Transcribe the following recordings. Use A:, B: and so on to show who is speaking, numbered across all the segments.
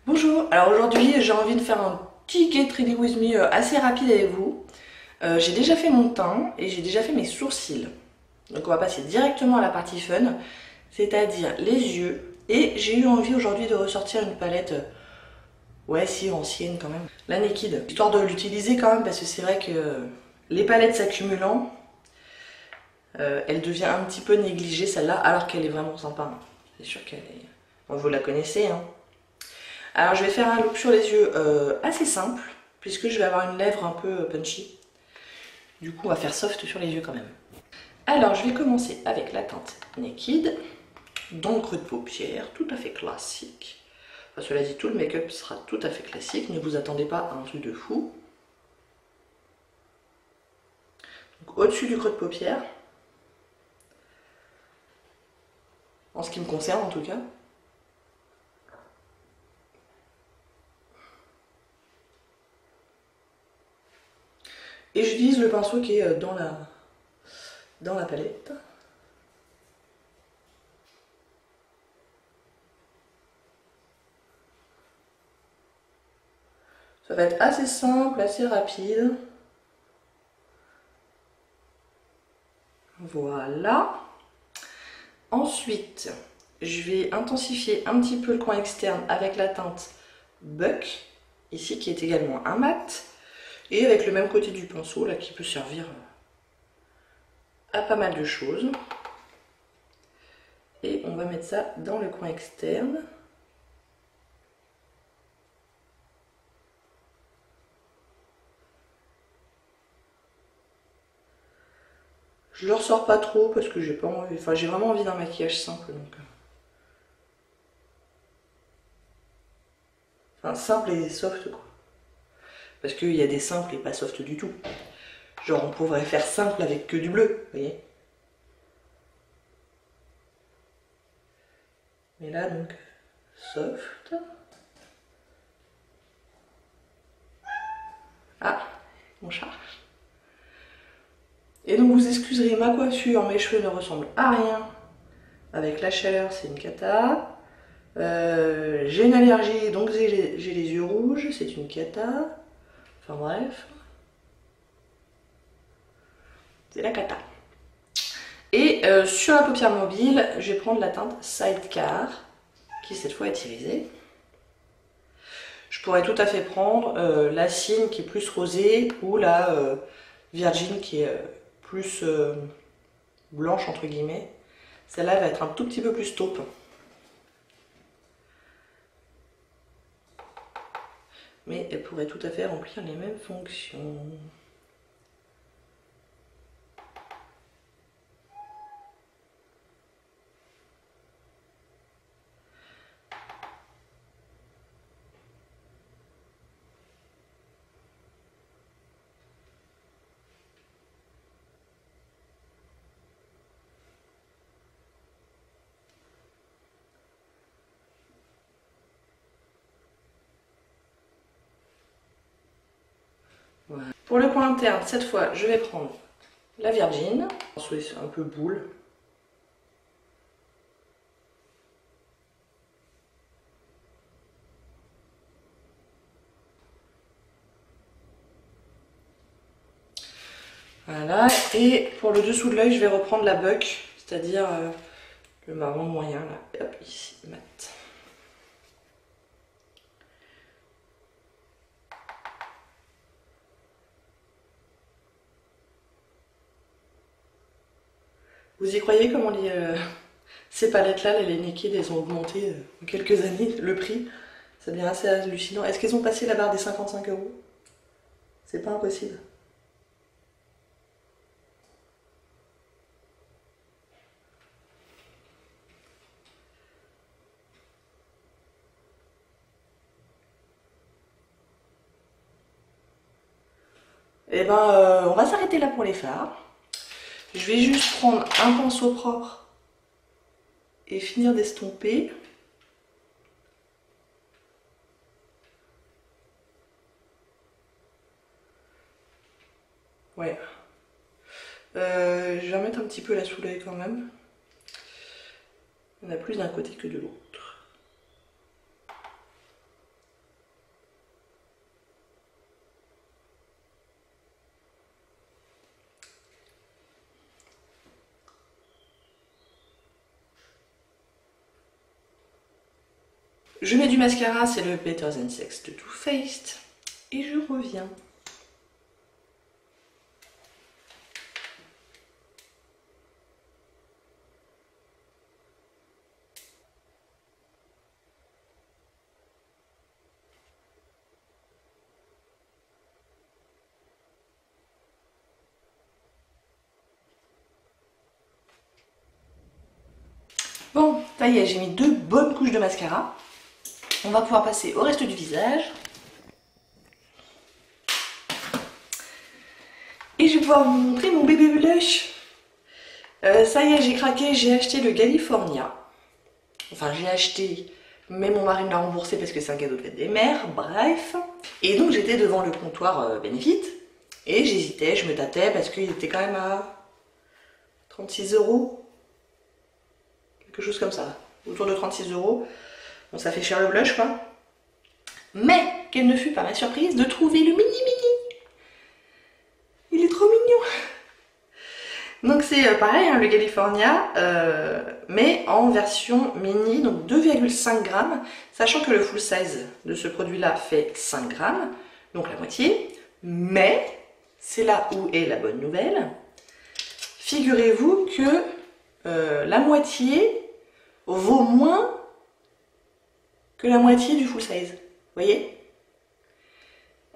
A: Bonjour, alors aujourd'hui j'ai envie de faire un petit Get Ready With Me assez rapide avec vous. J'ai déjà fait mon teint et j'ai déjà fait mes sourcils. Donc on va passer directement à la partie fun, c'est-à-dire les yeux. Et j'ai eu envie aujourd'hui de ressortir une palette, ouais si ancienne quand même, la Naked. Histoire de l'utiliser quand même parce que c'est vrai que les palettes s'accumulant, elle devient un petit peu négligée celle-là alors qu'elle est vraiment sympa, hein. C'est sûr qu'elle est... Bon, vous la connaissez, hein. Alors je vais faire un look sur les yeux assez simple, puisque je vais avoir une lèvre un peu punchy. Du coup on va faire soft sur les yeux quand même. Alors je vais commencer avec la teinte Naked, dans le creux de paupière, tout à fait classique. Enfin, cela dit, tout le make-up sera tout à fait classique, ne vous attendez pas à un truc de fou. Au-dessus du creux de paupière, en ce qui me concerne en tout cas. Et je vise le pinceau qui est dans la palette. Ça va être assez simple, assez rapide. Voilà. Ensuite, je vais intensifier un petit peu le coin externe avec la teinte Buck, ici qui est également un mat. Et avec le même côté du pinceau, là, qui peut servir à pas mal de choses. Et on va mettre ça dans le coin externe. Je le ressors pas trop parce que j'ai pas envie, enfin j'ai vraiment envie d'un maquillage simple donc. Enfin simple et soft quoi. Parce qu'il y a des simples et pas soft du tout. Genre on pourrait faire simple avec que du bleu, vous voyez. Mais là donc soft. Ah, mon chat. Et donc vous excuserez ma coiffure, mes cheveux ne ressemblent à rien. Avec la chaleur, c'est une cata. J'ai une allergie, donc j'ai les yeux rouges, c'est une cata. Enfin bref. C'est la cata. Et sur la paupière mobile, je vais prendre la teinte Sidecar, qui cette fois est irisée. Je pourrais tout à fait prendre la Signe qui est plus rosée ou la Virgin qui est plus blanche entre guillemets. Celle-là va être un tout petit peu plus taupe. Mais elle pourrait tout à fait remplir les mêmes fonctions. Voilà. Pour le coin interne, cette fois, je vais prendre la Virgin, un peu boule. Voilà, et pour le dessous de l'œil, je vais reprendre la Buck, c'est-à-dire le marron moyen, là, hop, ici, mat. Vous y croyez comment ces palettes-là, les Naked, elles ont augmenté en quelques années, le prix? Ça devient assez hallucinant. Est-ce qu'elles ont passé la barre des 55 €? C'est pas impossible. Eh ben, on va s'arrêter là pour les fards. Je vais juste prendre un pinceau propre et finir d'estomper. Ouais. Je vais remettre un petit peu là sous l'œil quand même. Il y en a plus d'un côté que de l'autre. Je mets du mascara, c'est le Better Than Sex de Too Faced. Et je reviens. Bon, ça y est, j'ai mis 2 bonnes couches de mascara. On va pouvoir passer au reste du visage. Et je vais pouvoir vous montrer mon bébé blush. Ça y est, j'ai craqué, j'ai acheté le California. Enfin, j'ai acheté, mais mon mari me l'a remboursé parce que c'est un cadeau de fête des mères, bref. Et donc j'étais devant le comptoir Benefit. Et j'hésitais, je me tâtais parce qu'il était quand même à 36 €. Quelque chose comme ça, autour de 36 €. Bon, ça fait cher le blush, quoi. Mais, quelle ne fut pas ma surprise de trouver le mini. Il est trop mignon. Donc c'est pareil, hein, le California, mais en version mini, donc 2,5 grammes, sachant que le full size de ce produit-là fait 5 grammes, donc la moitié. Mais, c'est là où est la bonne nouvelle. Figurez-vous que la moitié vaut moins que la moitié du full size. Vous voyez?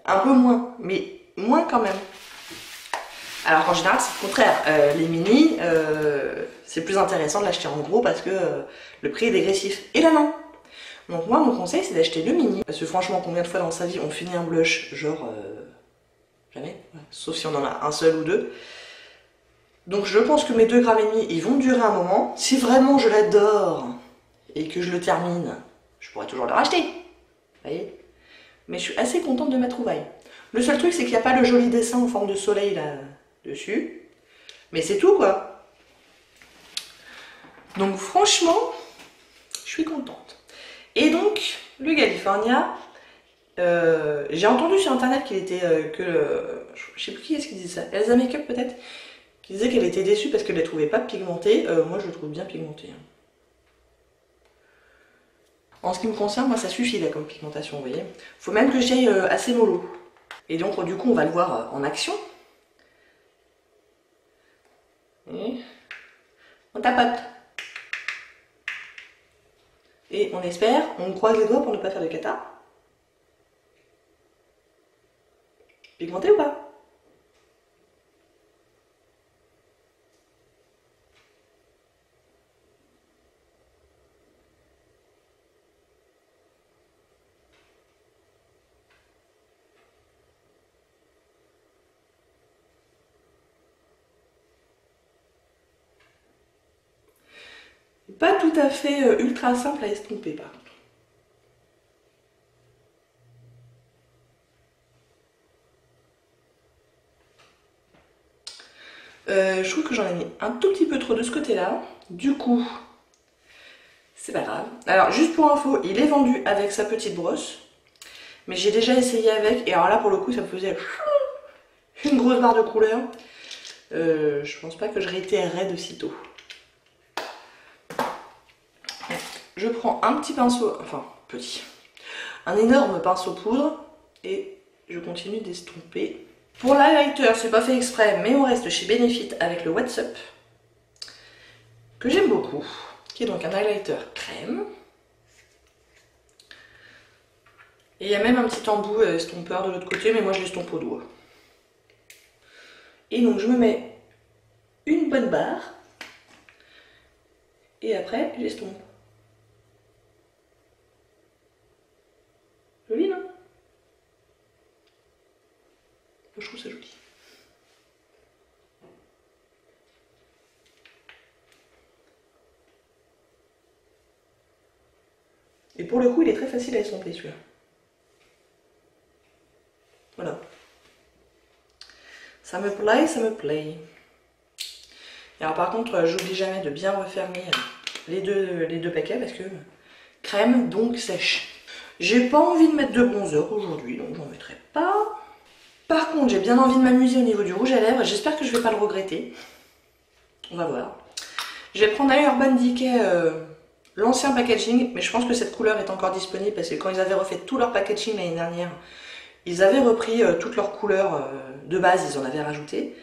A: Un peu moins, mais moins quand même. Alors qu'en général, c'est le contraire. Les mini, c'est plus intéressant de l'acheter en gros parce que le prix est dégressif. Et là, non. Donc moi, mon conseil, c'est d'acheter le mini. Parce que franchement, combien de fois dans sa vie on finit un blush, genre... jamais. Ouais. Sauf si on en a un seul ou deux. Donc je pense que mes 2,5 grammes, ils vont durer un moment. Si vraiment je l'adore et que je le termine, je pourrais toujours le racheter. Vous voyez? Mais je suis assez contente de ma trouvaille. Le seul truc, c'est qu'il n'y a pas le joli dessin en forme de soleil là dessus. Mais c'est tout, quoi. Donc franchement, je suis contente. Et donc, le California, j'ai entendu sur internet qu'il était je sais plus qui est-ce qui disait ça, Elsa Makeup peut-être, qui disait qu'elle était déçue parce qu'elle ne la trouvait pas pigmentée. Moi, je le trouve bien pigmenté. Hein. En ce qui me concerne, moi, ça suffit là comme pigmentation, vous voyez. Faut même que j'aille assez mollo. Et donc, du coup, on va le voir en action. Et on tapote. Et on espère, on croise les doigts pour ne pas faire de cata. Pigmenté ou pas? Pas tout à fait ultra simple à estomper par contre. Je trouve que j'en ai mis un tout petit peu trop de ce côté-là. Du coup, c'est pas grave. Alors, juste pour info, il est vendu avec sa petite brosse. Mais j'ai déjà essayé avec. Et alors là, pour le coup, ça me faisait une grosse barre de couleur. Je pense pas que je réitérerai de sitôt. Je prends un petit pinceau, enfin petit, un énorme pinceau poudre et je continue d'estomper. Pour l'highlighter, c'est pas fait exprès, mais on reste chez Benefit avec le What's Up, que j'aime beaucoup, qui est donc un highlighter crème. Et il y a même un petit embout estompeur de l'autre côté, mais moi je l'estompe au doigt. Et donc je me mets une bonne barre et après j'estompe. Joli, non? Je trouve ça joli. Et pour le coup, il est très facile à estomper celui-là. Voilà. Ça me plaît, ça me plaît. Et alors par contre, j'oublie jamais de bien refermer les deux paquets parce que crème donc sèche. J'ai pas envie de mettre de bronzer aujourd'hui, donc j'en mettrai pas. Par contre, j'ai bien envie de m'amuser au niveau du rouge à lèvres. J'espère que je vais pas le regretter. On va voir. Je vais prendre un Urban Decay l'ancien packaging, mais je pense que cette couleur est encore disponible parce que quand ils avaient refait tout leur packaging l'année dernière, ils avaient repris toutes leurs couleurs de base, ils en avaient rajouté.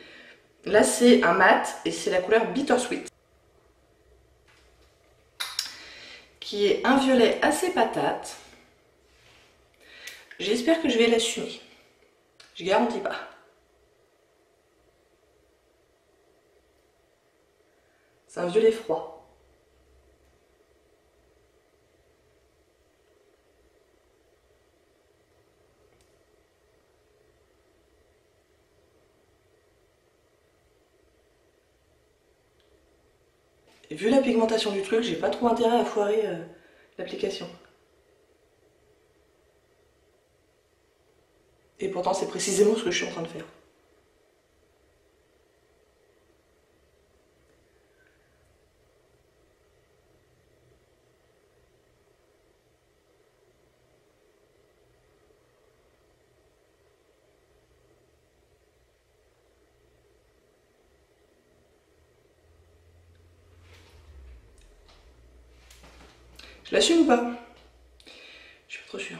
A: Là c'est un mat et c'est la couleur Bittersweet, qui est un violet assez patate. J'espère que je vais l'assumer. Je garantis pas. C'est un violet froid. Et vu la pigmentation du truc, j'ai pas trop intérêt à foirer l'application. Et pourtant c'est précisément ce que je suis en train de faire. Je l'assume ou pas? Je suis pas trop sûre.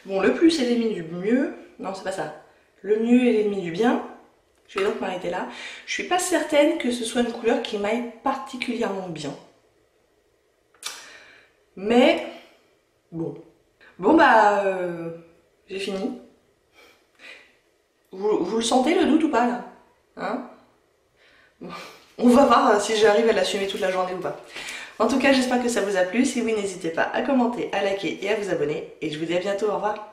A: Bon, le plus est l'ennemi du mieux. Non, c'est pas ça. Le mieux est l'ennemi du bien. Je vais donc m'arrêter là. Je suis pas certaine que ce soit une couleur qui m'aille particulièrement bien. Mais, bon. Bon bah, j'ai fini. Vous le sentez le doute ou pas là? Hein? Bon. On va voir si j'arrive à l'assumer toute la journée ou pas. En tout cas, j'espère que ça vous a plu. Si oui, n'hésitez pas à commenter, à liker et à vous abonner. Et je vous dis à bientôt. Au revoir.